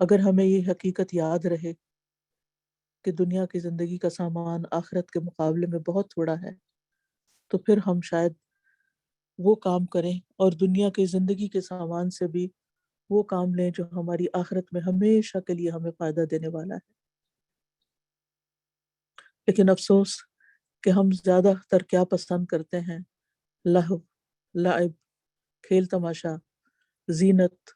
اگر ہمیں یہ حقیقت یاد رہے کہ دنیا کی زندگی کا سامان آخرت کے مقابلے میں بہت تھوڑا ہے، تو پھر ہم شاید وہ کام کریں اور دنیا کی زندگی کے سامان سے بھی وہ کام لیں جو ہماری آخرت میں ہمیشہ کے لیے ہمیں فائدہ دینے والا ہے۔ لیکن افسوس کہ ہم زیادہ تر کیا پسند کرتے ہیں؟ لہو، لعب، کھیل تماشا، زینت،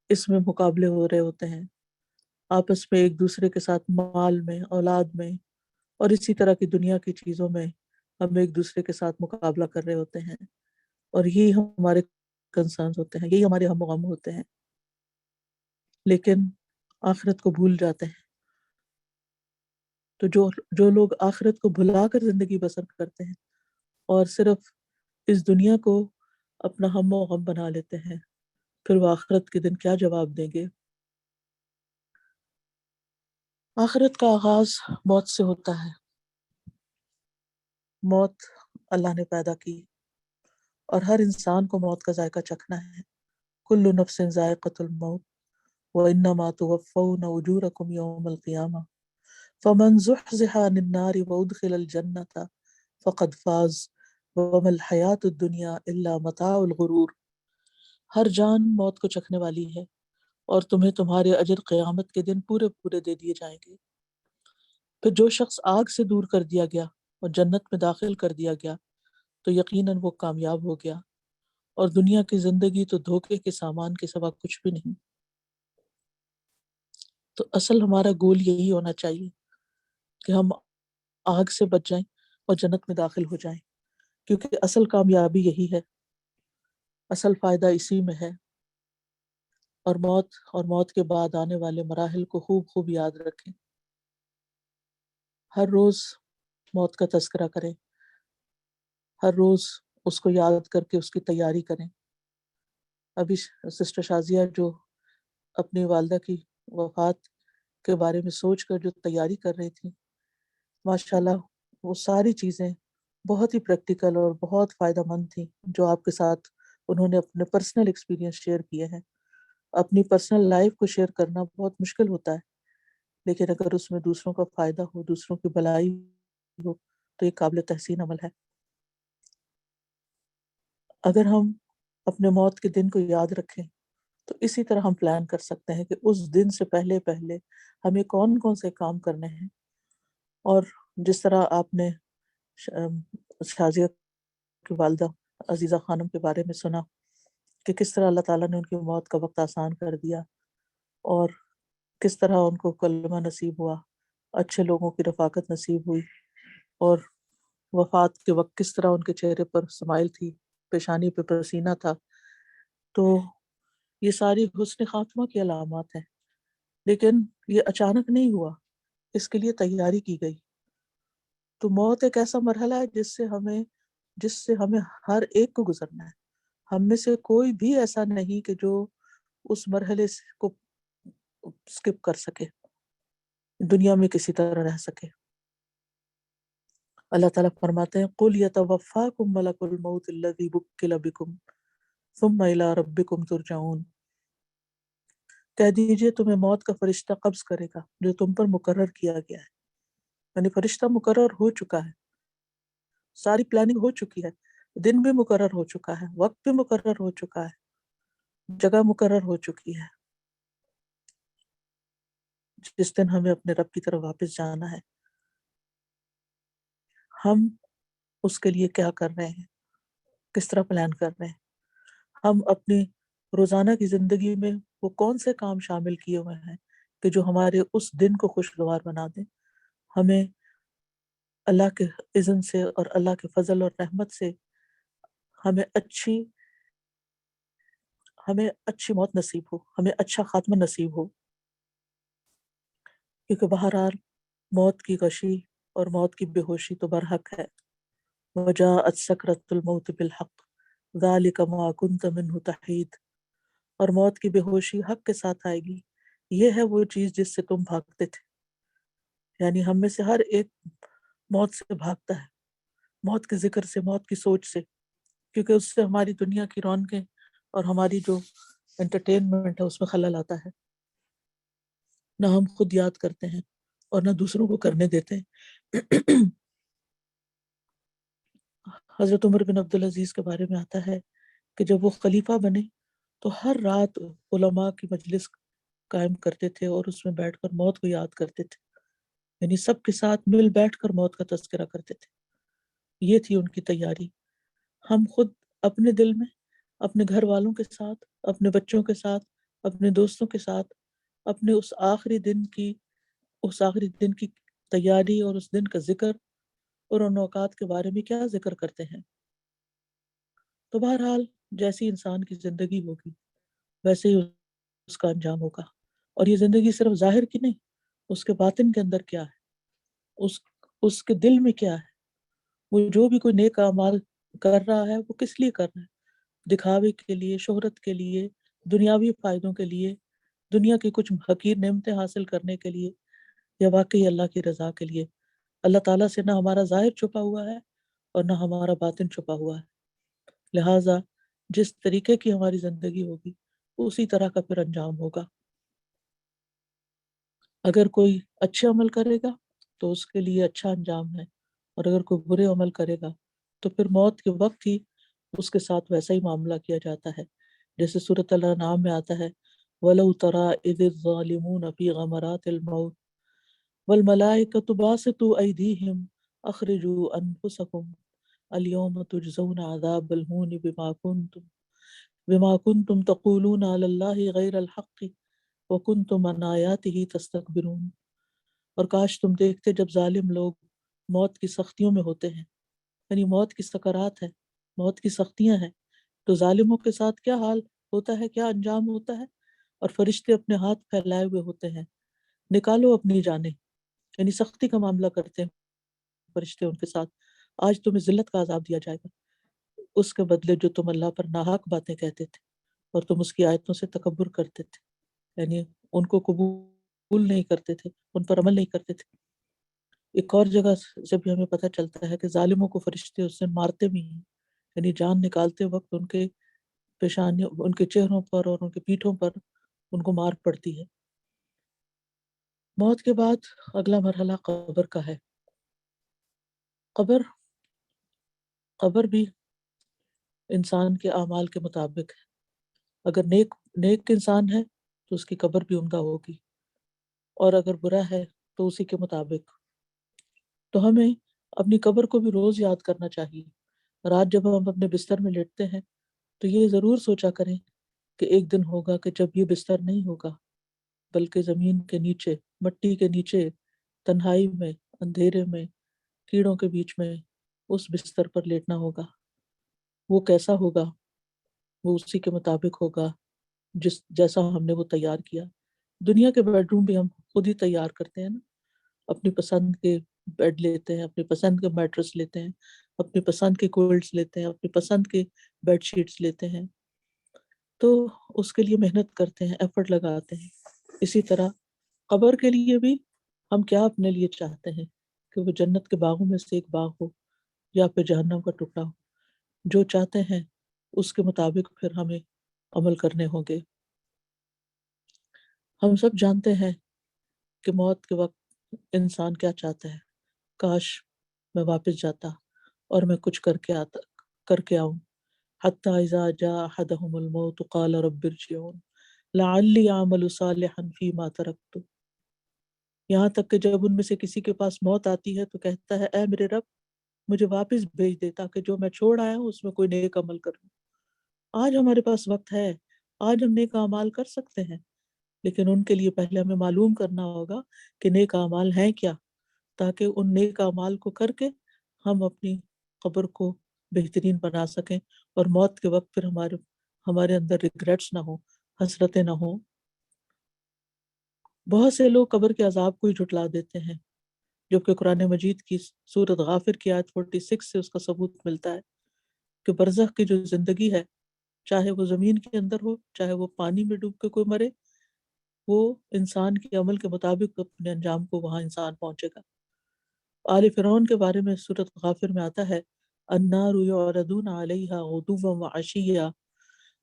اس میں مقابلے ہو رہے ہوتے ہیں آپس میں، ایک دوسرے کے ساتھ مال میں، اولاد میں، اور اسی طرح کی دنیا کی چیزوں میں ہم ایک دوسرے کے ساتھ مقابلہ کر رہے ہوتے ہیں، اور یہی ہمارے کنسرنز ہوتے ہیں، یہی ہمارے ہم و غم ہوتے ہیں، لیکن آخرت کو بھول جاتے ہیں۔ تو جو لوگ آخرت کو بھلا کر زندگی بسر کرتے ہیں اور صرف اس دنیا کو اپنا ہم و غم بنا لیتے ہیں، پھر وہ آخرت کے دن کیا جواب دیں گے؟ آخرت کا آغاز موت سے ہوتا ہے۔ موت اللہ نے پیدا کی اور ہر انسان کو موت کا ذائقہ چکھنا ہے۔ کل نفس ذائقۃ الموت وانما توفون اجورکم یوم القیامہ فمن زحزح عن النار وادخل الجنۃ فقد فاز وما الحیاۃ الدنیا الا متاع الغرور۔ ہر جان موت کو چکھنے والی ہے اور تمہیں تمہارے اجر قیامت کے دن پورے پورے دے دیے جائیں گے۔ پھر جو شخص آگ سے دور کر دیا گیا اور جنت میں داخل کر دیا گیا تو یقیناً وہ کامیاب ہو گیا، اور دنیا کی زندگی تو دھوکے کے سامان کے سوا کچھ بھی نہیں۔ تو اصل ہمارا گول یہی ہونا چاہیے کہ ہم آگ سے بچ جائیں اور جنت میں داخل ہو جائیں، کیونکہ اصل کامیابی یہی ہے، اصل فائدہ اسی میں ہے۔ اور موت کے بعد آنے والے مراحل کو خوب خوب یاد رکھیں۔ ہر روز موت کا تذکرہ کریں، ہر روز اس کو یاد کر کے اس کی تیاری کریں۔ ابھی سسٹر شازیہ جو اپنی والدہ کی وفات کے بارے میں سوچ کر جو تیاری کر رہی تھی، ماشاءاللہ وہ ساری چیزیں بہت ہی پریکٹیکل اور بہت فائدہ مند تھیں، جو آپ کے ساتھ انہوں نے اپنے پرسنل ایکسپیرینس شیئر کیے ہیں۔ اپنی پرسنل لائف کو شیئر کرنا بہت مشکل ہوتا ہے، لیکن اگر اس میں دوسروں کا فائدہ ہو، دوسروں کی بھلائی ہو، تو یہ قابل تحسین عمل ہے۔ اگر ہم اپنے موت کے دن کو یاد رکھیں تو اسی طرح ہم پلان کر سکتے ہیں کہ اس دن سے پہلے پہلے ہمیں کون کون سے کام کرنے ہیں۔ اور جس طرح آپ نے شازیہ کی والدہ عزیزہ خانم کے بارے میں سنا کہ کس طرح اللہ تعالیٰ نے ان کی موت کا وقت آسان کر دیا، اور کس طرح ان کو کلمہ نصیب ہوا، اچھے لوگوں کی رفاقت نصیب ہوئی، اور وفات کے وقت کس طرح ان کے چہرے پر اسمائل تھی، پیشانی پہ پسینہ تھا، تو یہ ساری حسن خاتمہ کی علامات ہیں۔ لیکن یہ اچانک نہیں ہوا، اس کے لیے تیاری کی گئی۔ تو موت ایک ایسا مرحلہ ہے جس سے ہمیں ہر ایک کو گزرنا ہے۔ ہم میں سے کوئی بھی ایسا نہیں کہ جو اس مرحلے کو سکپ کر سکے، دنیا میں کسی طرح رہ سکے۔ اللہ تعالیٰ فرماتے ہیں قُلْ يَتَوَفَّاكُمْ مَلَكُ الْمَوْتِ الَّذِي وُكِّلَ بِكُمْ ثُمَّ إِلَىٰ رَبِّكُمْ تُرْجَعُونَ۔ کہہ دیجئے تمہیں موت کا فرشتہ قبض کرے گا جو تم پر مقرر کیا گیا ہے، یعنی فرشتہ مقرر ہو چکا ہے، ساری پلاننگ ہو چکی ہے، دن بھی مقرر ہو چکا ہے، وقت بھی مقرر ہو چکا ہے، جگہ مقرر ہو چکی ہے، جس دن ہمیں اپنے رب کی طرف واپس جانا ہے۔ ہم اس کے لیے کیا کر رہے ہیں، کس طرح پلان کر رہے ہیں؟ ہم اپنی روزانہ کی زندگی میں وہ کون سے کام شامل کیے ہوئے ہیں کہ جو ہمارے اس دن کو خوشگوار بنا دیں، ہمیں اللہ کے اذن سے اور اللہ کے فضل اور رحمت سے ہمیں اچھی موت نصیب ہو، ہمیں اچھا خاتمہ نصیب ہو، کیونکہ بہرحال موت کی غشی اور موت کی بے ہوشی تو برحق ہے۔ وجاءت سکرۃ الموت بالحق ذلک ما کنت منہ تحید۔ اور موت کی بے ہوشی حق کے ساتھ آئے گی، یہ ہے وہ چیز جس سے تم بھاگتے تھے۔ یعنی ہم میں سے ہر ایک موت سے بھاگتا ہے، موت کے ذکر سے، موت کی سوچ سے، کیونکہ اس سے ہماری دنیا کی رونقیں اور ہماری جو انٹرٹینمنٹ ہے اس میں خلل آتا ہے۔ نہ ہم خود یاد کرتے ہیں اور نہ دوسروں کو کرنے دیتے ہیں۔ حضرت عمر بن عبدالعزیز کے بارے میں آتا ہے کہ جب وہ خلیفہ بنے تو ہر رات علماء کی مجلس قائم کرتے تھے اور اس میں بیٹھ کر موت کو یاد کرتے تھے، یعنی سب کے ساتھ مل بیٹھ کر موت کا تذکرہ کرتے تھے۔ یہ تھی ان کی تیاری۔ ہم خود اپنے دل میں اپنے گھر والوں کے ساتھ، اپنے بچوں کے ساتھ، اپنے دوستوں کے ساتھ اپنے اس آخری دن کی تیاری اور اس دن کا ذکر اور ان اوقات کے بارے میں کیا ذکر کرتے ہیں؟ تو بہرحال جیسی انسان کی زندگی ہوگی ویسے ہی اس کا انجام ہوگا۔ اور یہ زندگی صرف ظاہر کی نہیں، اس کے باطن کے اندر کیا ہے، اس کے دل میں کیا ہے، وہ جو بھی کوئی نیک اعمال کر رہا ہے وہ کس لیے کر رہا ہے؟ دکھاوے کے لیے، شہرت کے لیے، دنیاوی فائدوں کے لیے، دنیا کی کچھ حقیر نعمتیں حاصل کرنے کے لیے، یا واقعی اللہ کی رضا کے لیے؟ اللہ تعالیٰ سے نہ ہمارا ظاہر چھپا ہوا ہے اور نہ ہمارا باطن چھپا ہوا ہے، لہٰذا جس طریقے کی ہماری زندگی ہوگی اسی طرح کا پھر انجام ہوگا۔ اگر کوئی اچھے عمل کرے گا تو اس کے لیے اچھا انجام ہے، اور اگر کوئی برے عمل کرے گا تو پھر موت کے وقت ہی اس کے ساتھ ویسا ہی معاملہ کیا جاتا ہے، جیسے سورۃ الانعام میں آتا ہے وَلَوْ تَرَىٰ إِذِ الظَّالِمُونَ فِي غَمَرَاتِ الْمَوْتِ وَالْمَلَائِكَةُ بَاسِطُو أَيْدِيهِمْ أَخْرِجُوا أَنفُسَكُمْ الْيَوْمَ تُجْزَوْنَ عَذَابَ الْهُونِ بِمَا كُنتُمْ تَقُولُونَ عَلَى اللَّهِ غَيْرَ الْحَقِّ وَكُنتُمْ عَنْ آيَاتِهِ تَسْتَكْبِرُونَ۔ اور کاش تم دیکھتے جب ظالم لوگ موت کی سختیوں میں ہوتے ہیں، یعنی موت کی سکرات ہے، موت کی سختیاں ہیں، تو ظالموں کے ساتھ کیا حال ہوتا ہے، کیا انجام ہوتا ہے، اور فرشتے اپنے ہاتھ پھیلائے ہوئے ہوتے ہیں، نکالو اپنی جانیں، یعنی سختی کا معاملہ کرتے ہیں فرشتے ان کے ساتھ، آج تمہیں ذلت کا عذاب دیا جائے گا اس کے بدلے جو تم اللہ پر ناحق باتیں کہتے تھے اور تم اس کی آیتوں سے تکبر کرتے تھے، یعنی ان کو قبول نہیں کرتے تھے، ان پر عمل نہیں کرتے تھے۔ ایک اور جگہ سے بھی ہمیں پتہ چلتا ہے کہ ظالموں کو فرشتے اس سے مارتے بھی ہیں، یعنی جان نکالتے وقت ان کے پیشانیوں، ان کے چہروں پر اور ان کے پیٹھوں پر ان کو مار پڑتی ہے۔ موت کے بعد اگلا مرحلہ قبر کا ہے۔ قبر بھی انسان کے اعمال کے مطابق ہے۔ اگر نیک انسان ہے تو اس کی قبر بھی عمدہ ہوگی، اور اگر برا ہے تو اسی کے مطابق۔ تو ہمیں اپنی قبر کو بھی روز یاد کرنا چاہیے۔ رات جب ہم اپنے بستر میں لیٹتے ہیں تو یہ ضرور سوچا کریں کہ ایک دن ہوگا کہ جب یہ بستر نہیں ہوگا، بلکہ زمین کے نیچے، مٹی کے نیچے، تنہائی میں، اندھیرے میں، کیڑوں کے بیچ میں اس بستر پر لیٹنا ہوگا۔ وہ کیسا ہوگا؟ وہ اسی کے مطابق ہوگا جیسا ہم نے وہ تیار کیا۔ دنیا کے بیڈ روم بھی ہم خود ہی تیار کرتے ہیں نا، اپنی پسند کے بیڈ لیتے ہیں، اپنی پسند کے میٹرس لیتے ہیں، اپنی پسند کے کولڈز لیتے ہیں، اپنی پسند کے بیڈ شیٹس لیتے ہیں، تو اس کے لیے محنت کرتے ہیں، ایفرٹ لگاتے ہیں۔ اسی طرح قبر کے لیے بھی ہم کیا اپنے لیے چاہتے ہیں کہ وہ جنت کے باغوں میں سے ایک باغ ہو یا پھر جہنم کا ٹکڑا ہو۔ جو چاہتے ہیں اس کے مطابق پھر ہمیں عمل کرنے ہوں گے۔ ہم سب جانتے ہیں کہ موت کے وقت انسان کیا چاہتا ہے، کاش میں واپس جاتا اور میں کچھ کر کے آؤں۔ حتی اذا جاء احدهم الموت قال رب ارجعون لعلی اعمل صالحا فیما ترکت۔ یہاں تک کہ جب ان میں سے کسی کے پاس موت آتی ہے تو کہتا ہے اے میرے رب مجھے واپس بھیج دے تاکہ جو میں چھوڑ آیا ہوں اس میں کوئی نیک عمل کروں۔ آج ہمارے پاس وقت ہے، آج ہم نیک اعمال کر سکتے ہیں، لیکن ان کے لیے پہلے ہمیں معلوم کرنا ہوگا کہ نیک اعمال ہیں کیا، تاکہ ان نیک اعمال کو کر کے ہم اپنی قبر کو بہترین بنا سکیں اور موت کے وقت پھر ہمارے اندر ریگریٹس نہ ہوں، حسرتیں نہ ہوں۔ بہت سے لوگ قبر کے عذاب کو ہی جھٹلا دیتے ہیں، جبکہ قرآن مجید کی سورۃ غافر کی آیت 46 سے اس کا ثبوت ملتا ہے کہ برزخ کی جو زندگی ہے، چاہے وہ زمین کے اندر ہو، چاہے وہ پانی میں ڈوب کے کوئی مرے، وہ انسان کے عمل کے مطابق اپنے انجام کو وہاں انسان پہنچے گا۔ آل فرعون کے بارے میں سورۃ غافر میں آتا ہے النار یعرضون علیہا غدوا وعشیا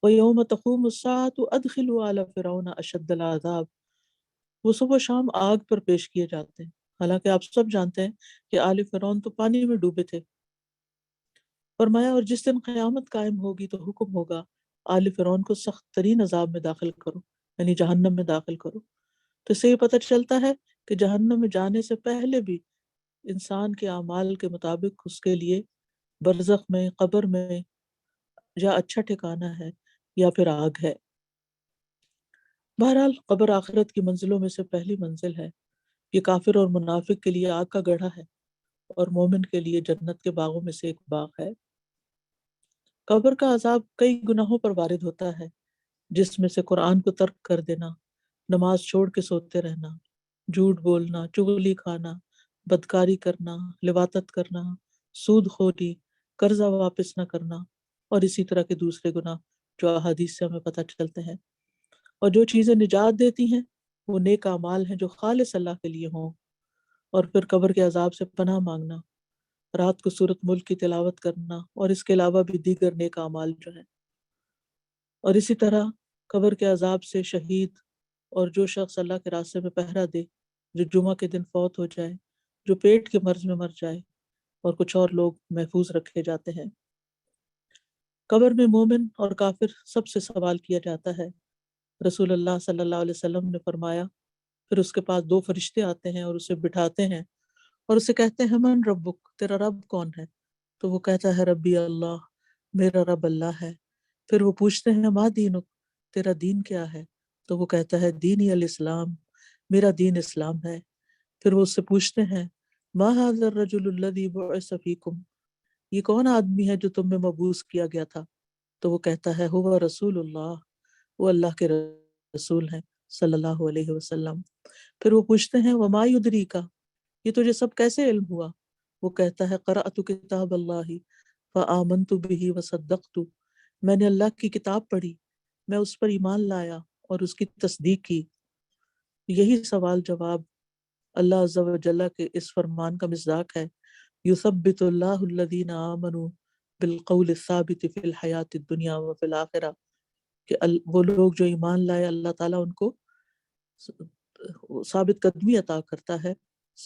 ویوم تقوم الساعة ادخلوا آل فرعون اشد العذاب وہ صبح و شام آگ پر پیش کیے جاتے ہیں، حالانکہ آپ سب جانتے ہیں کہ آل فرعون تو پانی میں ڈوبے تھے۔ فرمایا اور جس دن قیامت قائم ہوگی تو حکم ہوگا آل فرعون کو سخت ترین عذاب میں داخل کرو، یعنی جہنم میں داخل کرو۔ تو اس سے یہ پتہ چلتا ہے کہ جہنم میں جانے سے پہلے بھی انسان کے اعمال کے مطابق اس کے لیے برزخ میں، قبر میں یا اچھا ٹھکانہ ہے یا پھر آگ ہے۔ بہرحال قبر آخرت کی منزلوں میں سے پہلی منزل ہے۔ یہ کافر اور منافق کے لیے آگ کا گڑھا ہے اور مومن کے لیے جنت کے باغوں میں سے ایک باغ ہے۔ قبر کا عذاب کئی گناہوں پر وارد ہوتا ہے، جس میں سے قرآن کو ترک کر دینا، نماز چھوڑ کے سوتے رہنا، جھوٹ بولنا، چغلی کھانا، بدکاری کرنا، لواطت کرنا، سود خوری، قرضہ واپس نہ کرنا اور اسی طرح کے دوسرے گناہ جو احادیث سے ہمیں پتہ چلتے ہیں۔ اور جو چیزیں نجات دیتی ہیں وہ نیک اعمال ہیں جو خالص اللہ کے لیے ہوں، اور پھر قبر کے عذاب سے پناہ مانگنا، رات کو سورۃ ملک کی تلاوت کرنا اور اس کے علاوہ بھی دیگر نیک اعمال جو ہیں۔ اور اسی طرح قبر کے عذاب سے شہید اور جو شخص اللہ کے راستے میں پہرا دے، جو جمعہ کے دن فوت ہو جائے، جو پیٹ کے مرض میں مر جائے، اور کچھ اور لوگ محفوظ رکھے جاتے ہیں۔ قبر میں مومن اور کافر سب سے سوال کیا جاتا ہے۔ رسول اللہ صلی اللہ علیہ وسلم نے فرمایا، پھر اس کے پاس دو فرشتے آتے ہیں اور اسے بٹھاتے ہیں اور اسے کہتے ہیں من ربک، تیرا رب کون ہے؟ تو وہ کہتا ہے ربی اللہ، میرا رب اللہ ہے۔ پھر وہ پوچھتے ہیں ما دینک، تیرا دین کیا ہے؟ تو وہ کہتا ہے دینی الاسلام، میرا دین اسلام ہے۔ پھر وہ اس سے پوچھتے ہیں ما ھذا الرجل الذی بعث فیکم، یہ کون آدمی ہے جو تم میں مبعوث کیا گیا تھا؟ تو وہ کہتا ہے هو رسول اللہ، وہ اللہ کے رسول ہیں صلی اللہ علیہ وسلم۔ پھر وہ پوچھتے ہیں وما یدریک، یہ تجھے سب کیسے علم ہوا؟ وہ کہتا ہے قرأت کتاب اللہ فآمنت بہ وصدقت، میں نے اللہ کی کتاب پڑھی، میں اس پر ایمان لایا اور اس کی تصدیق کی۔ یہی سوال جواب اللہ عز و جل کے اس فرمان کا مصداق ہے، یثبت اللہ الذین آمنوا بالقول الثابت فی الحیات الدنیا وفی الآخرہ، کہ وہ لوگ جو ایمان لائے اللہ تعالیٰ ان کو ثابت قدمی عطا کرتا ہے،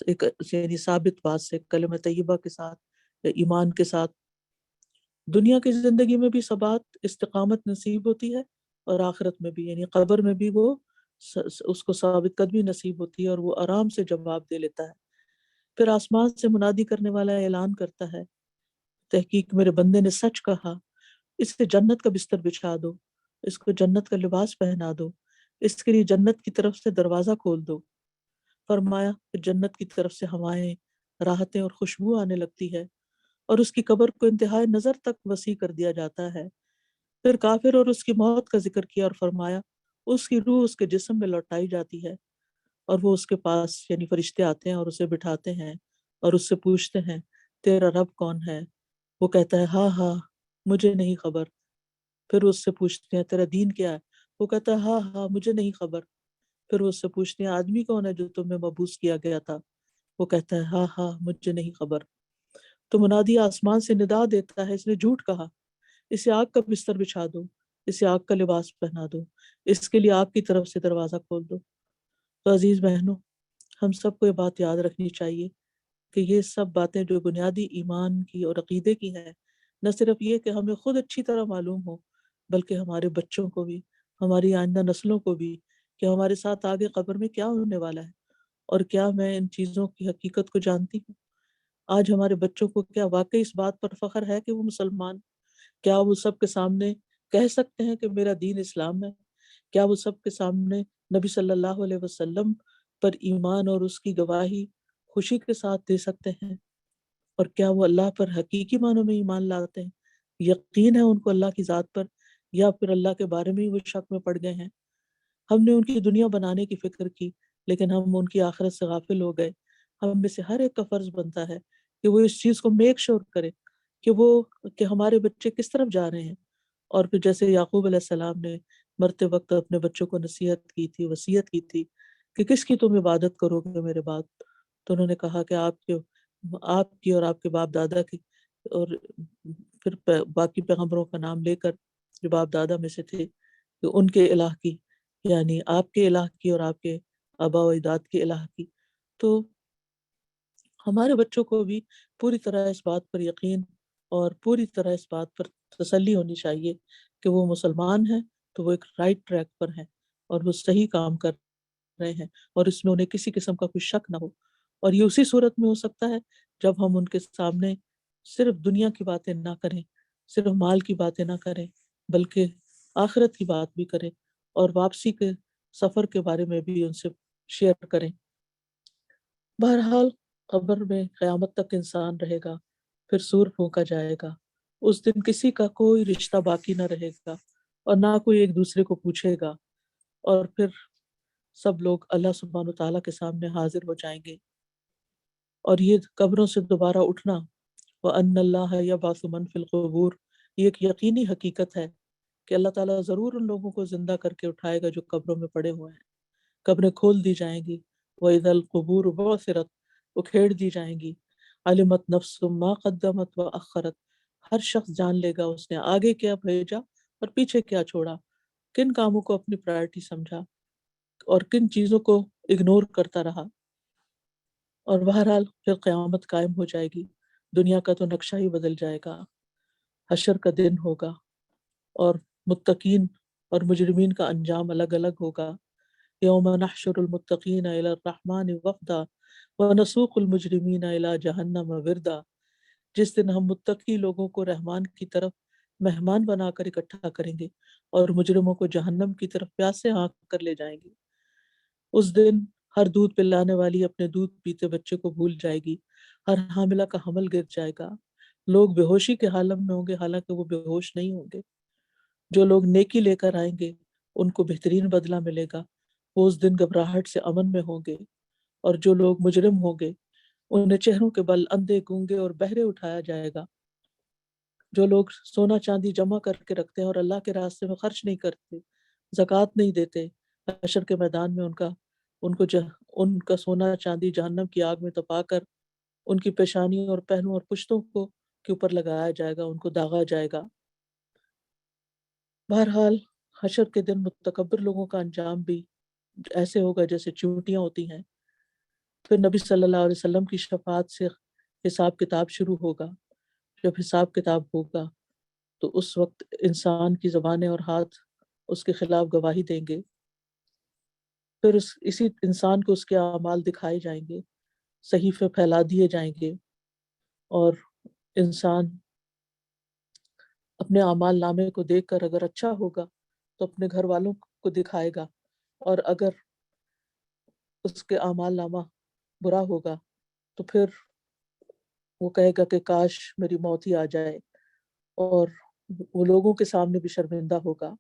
ایک یعنی ثابت بات سے، کلمہ طیبہ کے ساتھ، ایمان کے ساتھ۔ دنیا کی زندگی میں بھی ثبات، استقامت نصیب ہوتی ہے، اور آخرت میں بھی، یعنی قبر میں بھی وہ اس کو ثابت قدمی نصیب ہوتی ہے اور وہ آرام سے جواب دے لیتا ہے۔ پھر آسمان سے منادی کرنے والا اعلان کرتا ہے، تحقیق میرے بندے نے سچ کہا، اس سے جنت کا بستر بچھا دو، اس کو جنت کا لباس پہنا دو، اس کے لیے جنت کی طرف سے دروازہ کھول دو۔ فرمایا کہ جنت کی طرف سے ہوائیں، راحتیں اور خوشبو آنے لگتی ہے، اور اس کی قبر کو انتہائی نظر تک وسیع کر دیا جاتا ہے۔ پھر کافر اور اس کی موت کا ذکر کیا اور فرمایا اس کی روح اس کے جسم میں لوٹائی جاتی ہے، اور وہ اس کے پاس یعنی فرشتے آتے ہیں اور اسے بٹھاتے ہیں اور اس سے پوچھتے ہیں تیرا رب کون ہے؟ وہ کہتا ہے ہاں ہاں مجھے نہیں خبر۔ پھر اس سے پوچھتے ہیں تیرا دین کیا ہے؟ وہ کہتا ہے ہاں ہاں مجھے نہیں خبر۔ پھر وہ اس سے پوچھتے ہیں آدمی کون ہے جو تمہیں مبعوث کیا گیا تھا؟ وہ کہتا ہے ہاں ہاں مجھے نہیں خبر۔ تو منادی آسمان سے ندا دیتا ہے اس نے جھوٹ کہا، اسے آگ کا بستر بچھا دو، اسے آگ کا لباس پہنا دو، اس کے لیے آگ کی طرف سے دروازہ کھول دو۔ تو عزیز بہنوں، ہم سب کو یہ بات یاد رکھنی چاہیے کہ یہ سب باتیں جو بنیادی ایمان کی اور عقیدے کی ہیں، نہ صرف یہ کہ ہمیں خود اچھی طرح معلوم ہو، بلکہ ہمارے بچوں کو بھی، ہماری آئندہ نسلوں کو بھی، کہ ہمارے ساتھ آگے قبر میں کیا ہونے والا ہے، اور کیا میں ان چیزوں کی حقیقت کو جانتی ہوں۔ آج ہمارے بچوں کو کیا واقعی اس بات پر فخر ہے کہ وہ مسلمان؟ کیا وہ سب کے سامنے کہہ سکتے ہیں کہ میرا دین اسلام ہے؟ کیا وہ سب کے سامنے نبی صلی اللہ علیہ وسلم پر ایمان اور اس کی گواہی خوشی کے ساتھ دے سکتے ہیں؟ اور کیا وہ اللہ پر حقیقی معنوں میں ایمان لاتے ہیں؟ یقین ہے ان کو اللہ کی ذات پر، یا پھر اللہ کے بارے میں ہی وہ شک میں پڑ گئے ہیں؟ ہم نے ان کی دنیا بنانے کی فکر کی، لیکن ہم ان کی آخرت سے غافل ہو گئے۔ ہم میں سے ہر ایک کا فرض بنتا ہے کہ وہ اس چیز کو میک شور کرے کہ ہمارے بچے کس طرف جا رہے ہیں۔ اور پھر جیسے یعقوب علیہ السلام نے مرتے وقت اپنے بچوں کو نصیحت کی تھی، وصیت کی تھی کہ کس کی تم عبادت کرو گے میرے بعد، تو انہوں نے کہا کہ آپ کی اور آپ کے باپ دادا کی، اور پھر باقی پیغمبروں کا نام لے کر جو باپ دادا میں سے تھے کہ ان کے الہ کی، یعنی آپ کے الہ کی اور آپ کے آبا و اجداد کی الہ کی. تو ہمارے بچوں کو بھی پوری طرح اس بات پر یقین اور پوری طرح اس بات پر تسلی ہونی چاہیے کہ وہ مسلمان ہیں تو وہ ایک رائٹ ٹریک پر ہیں اور وہ صحیح کام کر رہے ہیں، اور اس میں انہیں کسی قسم کا کوئی شک نہ ہو. اور یہ اسی صورت میں ہو سکتا ہے جب ہم ان کے سامنے صرف دنیا کی باتیں نہ کریں، صرف مال کی باتیں نہ کریں، بلکہ آخرت کی بات بھی کریں اور واپسی کے سفر کے بارے میں بھی ان سے شیئر کریں. بہرحال قبر میں قیامت تک انسان رہے گا، پھر سور پھونکا جائے گا. اس دن کسی کا کوئی رشتہ باقی نہ رہے گا اور نہ کوئی ایک دوسرے کو پوچھے گا، اور پھر سب لوگ اللہ سبحانہ وتعالیٰ کے سامنے حاضر ہو جائیں گے. اور یہ قبروں سے دوبارہ اٹھنا، وَأَنَّ اللَّهَ يَبْعَثُ مَن فِي الْقُبُورِ، یہ ایک یقینی حقیقت ہے کہ اللہ تعالیٰ ضرور ان لوگوں کو زندہ کر کے اٹھائے گا جو قبروں میں پڑے ہوئے ہیں. قبریں کھول دی جائیں گی. وَإِذَا الْقُبُورُ بُعْثِرَتْ، اکھیڑ دی جائیں گی. عَلِمَتْ نَفْسٌ مَا قَدَّمَتْ وَأَخَّرَتْ، ہر شخص جان لے گا اس نے آگے کیا بھیجا اور پیچھے کیا چھوڑا، کن کاموں کو اپنی پرائرٹی سمجھا اور کن چیزوں کو اگنور کرتا رہا. اور بہرحال پھر قیامت قائم ہو جائے گی، دنیا کا تو نقشہ ہی بدل جائے گا. حشر کا دن ہوگا اور متقین اور مجرمین کا انجام الگ الگ ہوگا. یوم نحشر المتقین الی الرحمن وفدا ونسوق المجرمین الی جہنم وردا، جس دن ہم متقی لوگوں کو رحمان کی طرف مہمان بنا کر اکٹھا کریں گے اور مجرموں کو جہنم کی طرف پیاسے ہانک کر لے جائیں گے. اس دن ہر دودھ پلانے والی اپنے دودھ پیتے بچے کو بھول جائے گی، ہر حاملہ کا حمل گر جائے گا. لوگ بے ہوشی کے عالم میں ہوں گے حالانکہ وہ بے ہوش نہیں ہوں گے. جو لوگ نیکی لے کر آئیں گے ان کو بہترین بدلہ ملے گا، وہ اس دن گھبراہٹ سے امن میں ہوں گے. اور جو لوگ مجرم ہوں گے انہیں چہروں کے بل اندھے گونگے اور بہرے اٹھایا جائے گا. جو لوگ سونا چاندی جمع کر کے رکھتے ہیں اور اللہ کے راستے میں خرچ نہیں کرتے، زکوٰۃ نہیں دیتے، حشر کے میدان میں ان کا سونا چاندی جہنم کی آگ میں تپا کر ان کی پیشانیوں اور پہنوں اور پشتوں کے اوپر لگایا جائے گا، ان کو داغا جائے گا. بہرحال حشر کے دن متکبر لوگوں کا انجام بھی ایسے ہوگا جیسے چیونٹیاں ہوتی ہیں. پھر نبی صلی اللہ علیہ وسلم کی شفاعت سے حساب کتاب شروع ہوگا. جب حساب کتاب ہوگا تو اس وقت انسان کی زبانیں اور ہاتھ اس کے خلاف گواہی دیں گے. پھر اسی انسان کو اس کے اعمال دکھائے جائیں گے، صحیفے پھیلا دیے جائیں گے، اور انسان اپنے اعمال نامے کو دیکھ کر اگر اچھا ہوگا تو اپنے گھر والوں کو دکھائے گا، اور اگر اس کے اعمال نامہ برا ہوگا تو پھر وہ کہے گا کہ کاش میری موت ہی آ جائے، اور وہ لوگوں کے سامنے بھی شرمندہ ہوگا.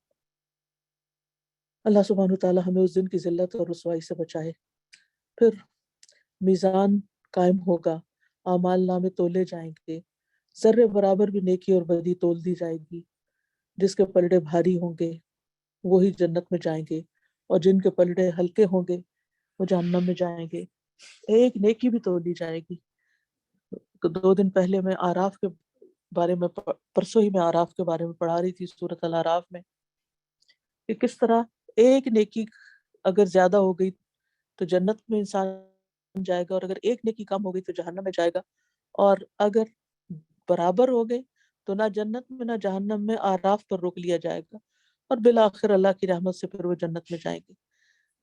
اللہ سبحانہ وتعالیٰ ہمیں اس دن کی ذلت اور رسوائی سے بچائے. پھر میزان قائم ہوگا، اعمال نامے تولے جائیں گے، ذرے برابر بھی نیکی اور بدی تول دی جائے گی. جس کے پلڑے بھاری ہوں گے وہی جنت میں جائیں گے، اور جن کے پلڑے ہلکے ہوں گے وہ جہنم میں جائیں گے. ایک نیکی بھی تولی جائے گی. 2 دن پہلے میں آراف کے بارے میں پرسوں ہی میں آراف کے بارے میں پڑھا رہی تھی سورۃ الاعراف میں، کہ کس طرح ایک نیکی اگر زیادہ ہو گئی تو جنت میں انسان جائے گا، اور اگر ایک نیکی کم ہو گئی تو جہنم میں جائے گا. اور اگر برابر ہو گئے تو نہ جنت میں نہ جہنم میں، آراف پر روک لیا جائے گا، اور بالآخر اللہ کی رحمت سے پھر وہ جنت میں جائیں گے.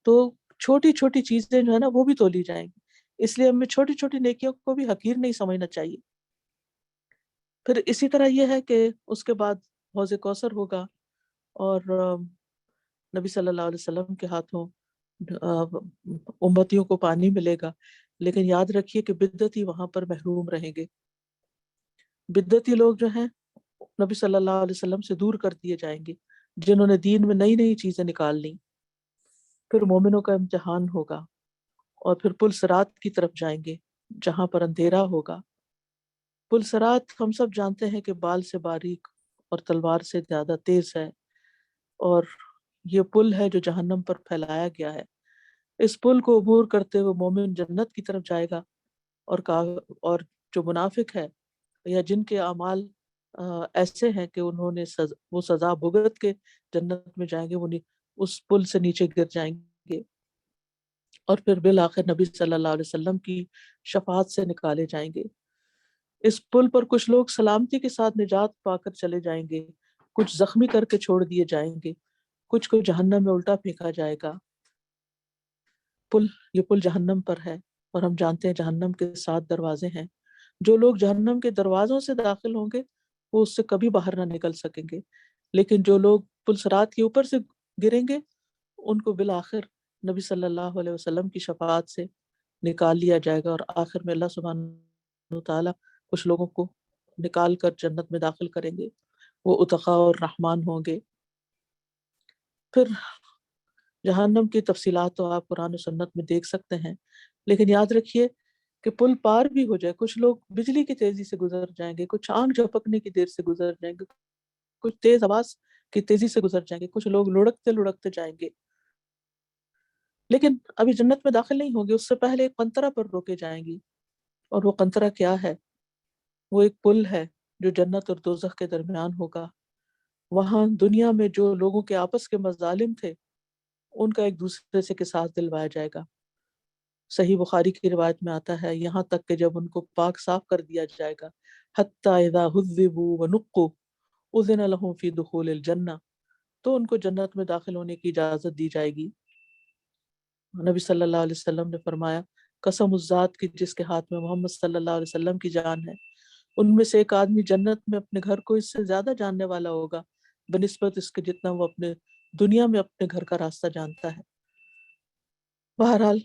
تو چھوٹی چھوٹی چیزیں جو ہے نا وہ بھی تولی جائیں گی. اس لیے ہمیں چھوٹی چھوٹی نیکیوں کو بھی حقیر نہیں سمجھنا چاہیے. پھر اسی طرح یہ ہے کہ اس کے بعد حوض کوثر ہوگا، اور نبی صلی اللہ علیہ وسلم کے ہاتھوں امتیوں کو پانی ملے گا. لیکن یاد رکھیے کہ بدعتی وہاں پر محروم رہیں گے. بدعتی لوگ جو ہیں نبی صلی اللہ علیہ وسلم سے دور کر دیے جائیں گے، جنہوں نے دین میں نئی نئی چیزیں نکال لیں. پھر مومنوں کا امتحان ہوگا، اور پھر پل صراط کی طرف جائیں گے جہاں پر اندھیرا ہوگا. پل صراط ہم سب جانتے ہیں کہ بال سے باریک اور تلوار سے زیادہ تیز ہے، اور یہ پل ہے جو جہنم پر پھیلایا گیا ہے. اس پل کو عبور کرتے ہوئے مومن جنت کی طرف جائے گا، اور جو منافق ہے یا جن کے اعمال ایسے ہیں کہ انہوں نے وہ سزا بھگت کے جنت میں جائیں گے، وہ اس پل سے نیچے گر جائیں گے. اور پھر بالآخر نبی صلی اللہ علیہ وسلم کی شفاعت سے نکالے جائیں گے۔ اس پل پر کچھ لوگ سلامتی کے ساتھ نجات پا کر چلے جائیں گے، کچھ زخمی کر کے چھوڑ دیے جائیں گے، کچھ کو جہنم میں الٹا پھینکا جائے گا۔ یہ پل جہنم پر ہے، اور ہم جانتے ہیں جہنم کے 7 دروازے ہیں۔ جو لوگ جہنم کے دروازوں سے داخل ہوں گے وہ اس سے کبھی باہر نہ نکل سکیں گے، لیکن جو لوگ پل صراط کے اوپر سے گریں گے ان کو بالآخر نبی صلی اللہ علیہ وسلم کی شفاعت سے نکال لیا جائے گا، اور آخر میں اللہ سبحانہ وتعالیٰ کچھ لوگوں کو نکال کر جنت میں داخل کریں گے، وہ اتقاء اور رحمان ہوں گے۔ پھر جہنم کی تفصیلات تو آپ قرآن و سنت میں دیکھ سکتے ہیں، لیکن یاد رکھیے کہ پل پار بھی ہو جائے، کچھ لوگ بجلی کی تیزی سے گزر جائیں گے، کچھ آنکھ جھپکنے کی دیر سے گزر جائیں گے، کچھ تیز آواز کی تیزی سے گزر جائیں گے، کچھ لوگ لڑکتے لڑکتے جائیں گے، لیکن ابھی جنت میں داخل نہیں ہوگے، اس سے پہلے ایک قنطرہ پر روکے جائیں گی۔ اور وہ قنطرہ کیا ہے؟ وہ ایک پل ہے جو جنت اور دوزخ کے درمیان ہوگا۔ وہاں دنیا میں جو لوگوں کے آپس کے مظالم تھے ان کا ایک دوسرے سے قصاص دلوایا جائے گا۔ صحیح بخاری کی روایت میں آتا ہے یہاں تک کہ جب ان کو پاک صاف کر دیا جائے گا، حتی اذا حذبوا ونقوا اذن لهم فی دخول الجنہ، تو ان کو جنت میں داخل ہونے کی اجازت دی جائے گی۔ نبی صلی اللہ علیہ وسلم نے فرمایا قسم اس ذات کی جس کے ہاتھ میں محمد صلی اللہ علیہ وسلم کی جان ہے، ان میں سے ایک آدمی جنت میں اپنے گھر کو اس سے زیادہ جاننے والا ہوگا بنسبت اس کے جتنا وہ اپنے دنیا میں اپنے گھر کا راستہ جانتا ہے۔ بہرحال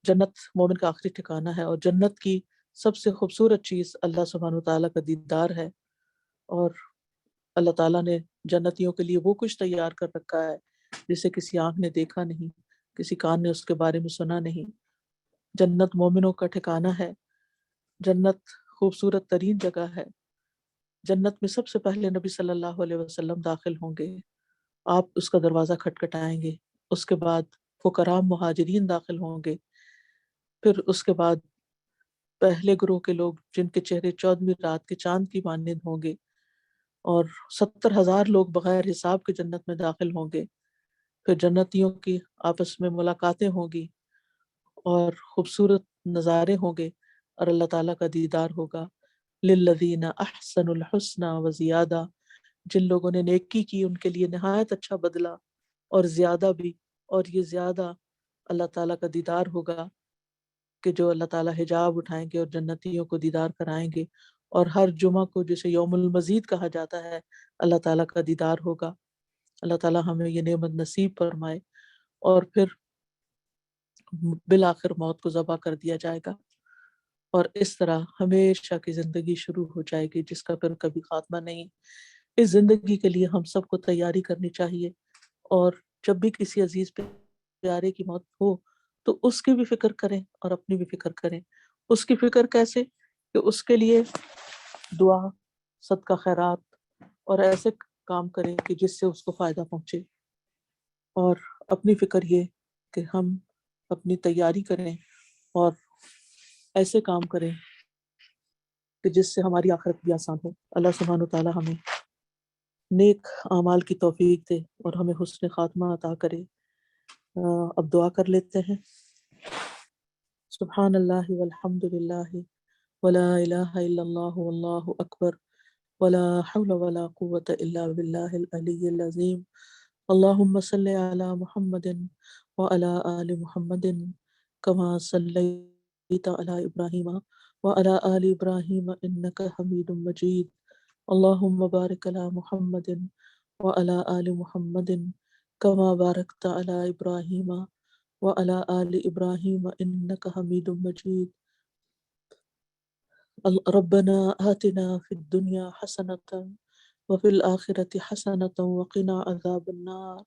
جنت مومن کا آخری ٹھکانہ ہے، اور جنت کی سب سے خوبصورت چیز اللہ سبحانہ وتعالیٰ کا دیدار ہے، اور اللہ تعالیٰ نے جنتیوں کے لیے وہ کچھ تیار کر رکھا ہے جسے کسی آنکھ نے دیکھا نہیں، کسی کان نے اس کے بارے میں سنا نہیں۔ جنت مومنوں کا ٹھکانہ ہے، جنت خوبصورت ترین جگہ ہے۔ جنت میں سب سے پہلے نبی صلی اللہ علیہ وسلم داخل ہوں گے، آپ اس کا دروازہ کھٹکھٹائیں گے، اس کے بعد فقراء مہاجرین داخل ہوں گے، پھر اس کے بعد پہلے گروہ کے لوگ جن کے چہرے 14ویں رات کے چاند کی مانند ہوں گے، اور 70,000 لوگ بغیر حساب کے جنت میں داخل ہوں گے۔ پھر جنتیوں کی آپس میں ملاقاتیں ہوں گی اور خوبصورت نظارے ہوں گے، اور اللہ تعالیٰ کا دیدار ہوگا۔ للذین احسنوا الحسنى وزیادہ، جن لوگوں نے نیکی کی ان کے لیے نہایت اچھا بدلہ اور زیادہ بھی، اور یہ زیادہ اللہ تعالیٰ کا دیدار ہوگا کہ جو اللہ تعالیٰ حجاب اٹھائیں گے اور جنتیوں کو دیدار کرائیں گے، اور ہر جمعہ کو جسے یوم المزید کہا جاتا ہے اللہ تعالیٰ کا دیدار ہوگا۔ اللہ تعالیٰ ہمیں یہ نعمت نصیب فرمائے۔ اور پھر بالآخر موت کو ذبح کر دیا جائے گا، اور اس طرح ہمیشہ کی زندگی شروع ہو جائے گی جس کا پھر کبھی خاتمہ نہیں۔ اس زندگی کے لیے ہم سب کو تیاری کرنی چاہیے، اور جب بھی کسی عزیز پیارے کی موت ہو تو اس کی بھی فکر کریں اور اپنی بھی فکر کریں۔ اس کی فکر کیسے؟ کہ اس کے لیے دعا، صدقہ خیرات اور ایسے کام کریں کہ جس سے اس کو فائدہ پہنچے، اور اپنی فکر یہ کہ ہم اپنی تیاری کریں اور ایسے کام کریں کہ جس سے ہماری آخرت بھی آسان ہو۔ اللہ سبحانہ وتعالی ہمیں نیک اعمال کی توفیق دے اور ہمیں حسن خاتمہ عطا کرے۔ اب دعا کر لیتے ہیں۔ سبحان اللہ والحمد للہ ولا الہ الا اللہ واللہ اکبر ولا حول ولا قوة الا باللہ العلی العظیم۔ اللہم صلی علی محمد وعلی آل محمد کما صلیت علی ابراہیم وعلی آل ابراہیم انک حمید مجید۔ اللہم بارک علی محمد وعلی آل محمد کما بارکت علی ابراہیم وعلی آل ابراہیم انک حمید مجید۔ ربنا آتنا فی الدنیا حسنۃ وفی الآخرۃ حسنۃ وقنا عذاب النار۔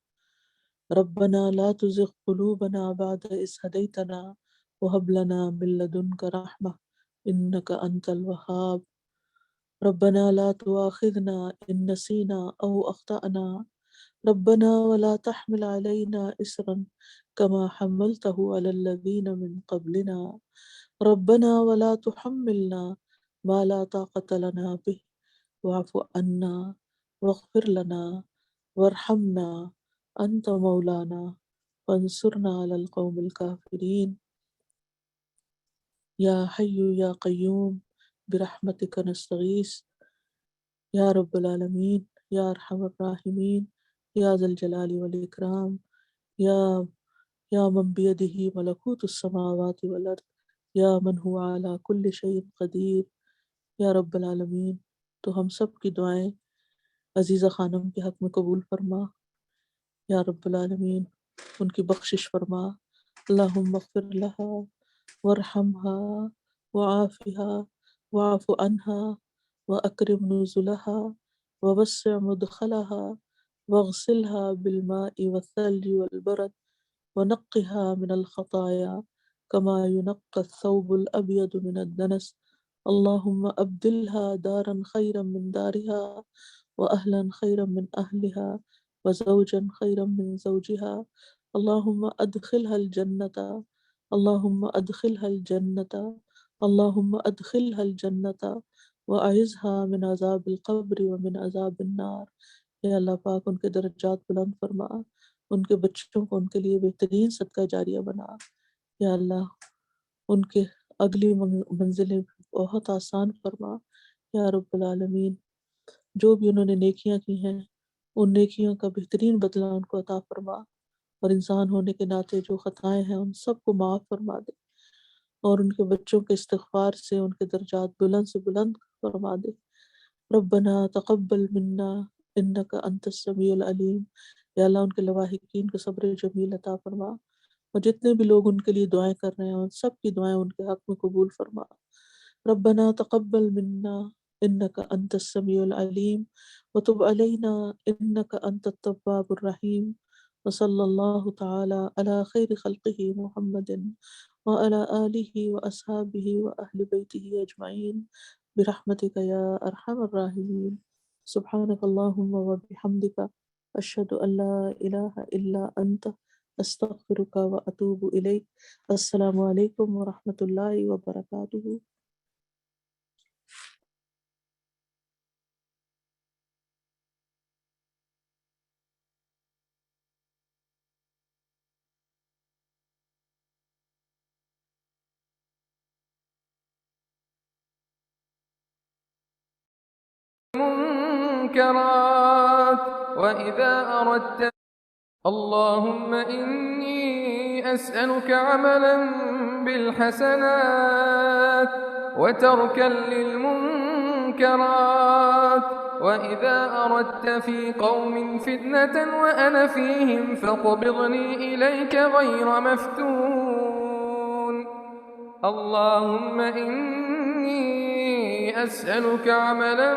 ربنا لا تزغ قلوبنا بعد إذ هديتنا وهب لنا من لدنك رحمة إنك أنت الوهاب۔ ربنا لا تؤاخذنا إن نسينا أو أخطأنا، ربنا ولا تحمل علينا إصرا كما حملته على الذين من قبلنا، ربنا ولا تحملنا ما لا طاقة لنا به واعف عنا واغفر لنا وارحمنا أنت مولانا فانصرنا على القوم الكافرين يا حي يا قيوم برحمتك نستغيث يا رب العالمين يا أرحم الراحمين يا ذا الجلال والإكرام يا يا من بيده ملكوت السماوات والأرض يا من هو على كل شيء قدير یا رب العالمین، تو ہم سب کی دعائیں عزیزہ خانم کے حق میں قبول فرما یا رب العالمین، ان کی بخشش فرما۔ اللہم اغفر لها وارحمها وعافها واعف عنها واکرم نزلها ووسع مدخلها واغسلها بالماء والثلج والبرد ونقها من الخطايا كما ينقى الثوب الأبيض من الدنس اللهم أبدلها دارا خيرا من دارها وأهلا خيرا من أهلها وزوجا خيرا من زوجها اللهم أدخلها الجنة اللهم أدخلها الجنة اللهم أدخلها الجنة وأعزها من عذاب القبر ومن عذاب النار۔ اے اللہ پاک ان کے درجات بلند فرما، ان کے بچوں کو ان کے لیے بہترین صدقہ جاریہ بنا۔ یا اللہ ان کے اگلی منزلیں بہت آسان فرما یا رب العالمین۔ جو بھی انہوں نے نیکیاں کی ہیں ان نیکیوں کا بہترین بدلہ ان کو عطا فرما، اور انسان ہونے کے ناطے جو خطائیں ہیں ان سب کو معاف فرما دے، اور ان کے بچوں کے استغفار سے ان کے درجات بلند سے بلند فرما دے۔ ربنا تقبل منا انک انت السمیع العلیم۔ یا اللہ ان کے لواحقین کو صبر جمیل عطا فرما، اور جتنے بھی لوگ ان کے لیے دعائیں کر رہے ہیں ان سب کی دعائیں ان کے حق میں قبول فرما۔ ربنا تقبل منا انک انت السمیع العلیم وتب علینا انک انت التواب الرحیم وصلی اللہ تعالی علی خیر خلقہ محمد وعلی آلہ واصحابہ واہل بیتہ اجمعین برحمتک یا ارحم الراحمین۔ سبحانک اللہم وبحمدک اشہد ان لا الہ الا انت استغفرک واتوب الیک۔ السلام علیکم ورحمۃ اللہ وبرکاتہ۔ المنكرات وإذا أردت اللهم إني أسألك عملا بالحسنات وتركا للمنكرات وإذا أردت في قوم فتنة وأنا فيهم فاقبضني إليك غير مفتون اللهم إني أسألك عملا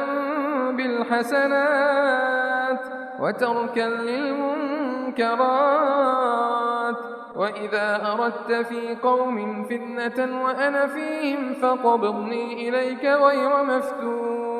بالحسنات وتركا للمنكرات وإذا أردت في قوم فتنة وأنا فيهم فاقبضني إليك غير مفتون